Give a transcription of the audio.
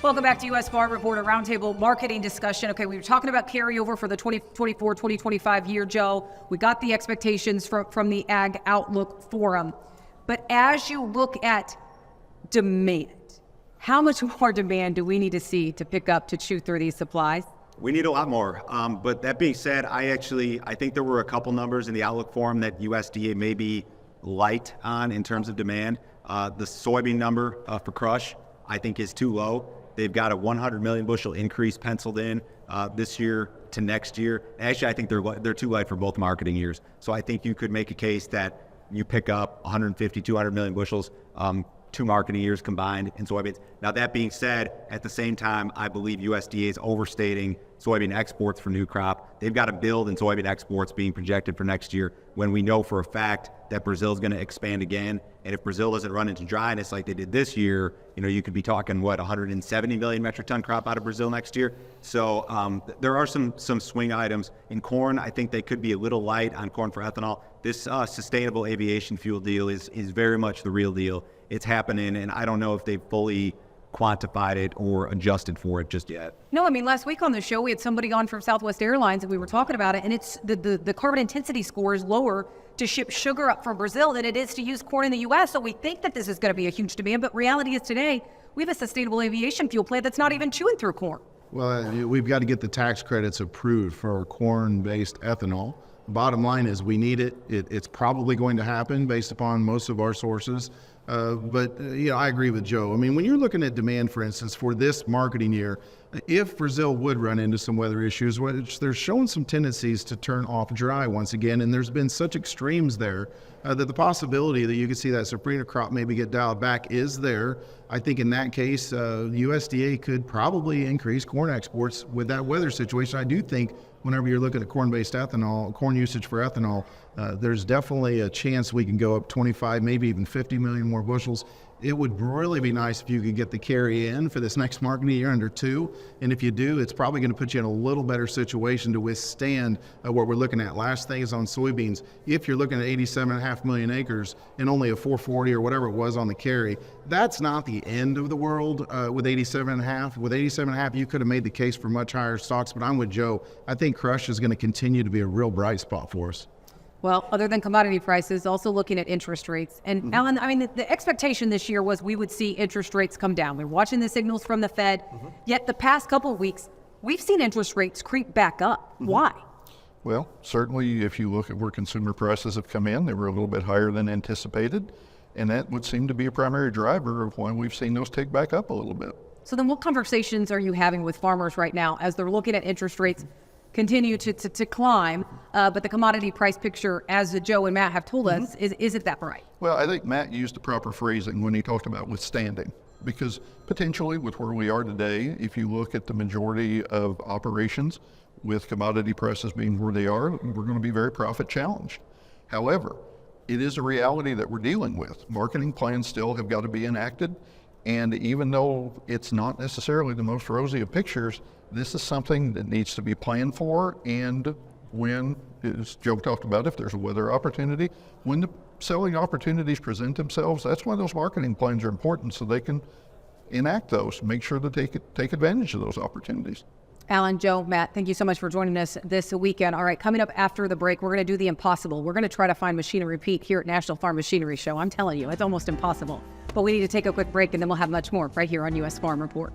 Welcome back to U.S. Farm Report, a roundtable marketing discussion. Okay, we were talking about carryover for the 2024-2025 year, Joe. We got the expectations from the Ag Outlook Forum. But as you look at demand, how much more demand do we need to see to pick up to chew through these supplies? We need a lot more. But that being said, I think there were a couple numbers in the Outlook Forum that USDA may be light on in terms of demand. The soybean number for crush, I think, is too low. They've got a 100 million bushel increase penciled in this year to next year. Actually, I think they're too light for both marketing years. So I think you could make a case that you pick up 150, 200 million bushels, 2 marketing years combined in soybeans. Now, that being said, at the same time, I believe USDA is overstating soybean exports for new crop. They've got a build in soybean exports being projected for next year when we know for a fact that Brazil is going to expand again. And if Brazil doesn't run into dryness like they did this year, you could be talking, 170 million metric ton crop out of Brazil next year. So there are some swing items. In corn, I think they could be a little light on corn for ethanol. This sustainable aviation fuel deal is very much the real deal. It's happening, and I don't know if they've fully quantified it or adjusted for it just yet. No, last week on the show, we had somebody on from Southwest Airlines, and we were talking about it, and it's the carbon intensity score is lower to ship sugar up from Brazil than it is to use corn in the U.S., so we think that this is going to be a huge demand, but reality is today, we have a sustainable aviation fuel plant that's not even chewing through corn. Well, we've got to get the tax credits approved for corn-based ethanol. Bottom line is we need it. It's probably going to happen based upon most of our sources. But I agree with Joe. When you're looking at demand, for instance, for this marketing year, if Brazil would run into some weather issues, which they're showing some tendencies to turn off dry once again, and there's been such extremes there that the possibility that you could see that safrinha crop maybe get dialed back is there. I think in that case, USDA could probably increase corn exports with that weather situation. I do think whenever you're looking at corn-based ethanol, corn usage for ethanol, there's definitely a chance we can go up 25, maybe even 50 million more bushels. It would really be nice if you could get the carry in for this next marketing year under 2. And if you do, it's probably going to put you in a little better situation to withstand what we're looking at. Last thing is on soybeans. If you're looking at 87.5 million acres and only a 440 or whatever it was on the carry, that's not the end of the world with 87.5. With 87.5, you could have made the case for much higher stocks, but I'm with Joe. I think crush is going to continue to be a real bright spot for us. Well, other than commodity prices, also looking at interest rates. And Alan, the expectation this year was we would see interest rates come down. We're watching the signals from the Fed. Yet the past couple of weeks, we've seen interest rates creep back up. Why? Well, certainly if you look at where consumer prices have come in, they were a little bit higher than anticipated. And that would seem to be a primary driver of why we've seen those take back up a little bit. So then what conversations are you having with farmers right now as they're looking at interest rates continue to climb, but the commodity price picture, as Joe and Matt have told us, isn't that right? Well, I think Matt used the proper phrasing when he talked about withstanding, because potentially with where we are today, if you look at the majority of operations with commodity prices being where they are, we're going to be very profit challenged. However, it is a reality that we're dealing with. Marketing plans still have got to be enacted. And even though it's not necessarily the most rosy of pictures, this is something that needs to be planned for. And when, as Joe talked about, if there's a weather opportunity, when the selling opportunities present themselves, that's why those marketing plans are important, so they can enact those, make sure that they take advantage of those opportunities. Alan, Joe, Matt, thank you so much for joining us this weekend. All right, coming up after the break, we're going to do the impossible. We're going to try to find Machinery Pete here at National Farm Machinery Show. I'm telling you, it's almost impossible. But we need to take a quick break, and then we'll have much more right here on U.S. Farm Report.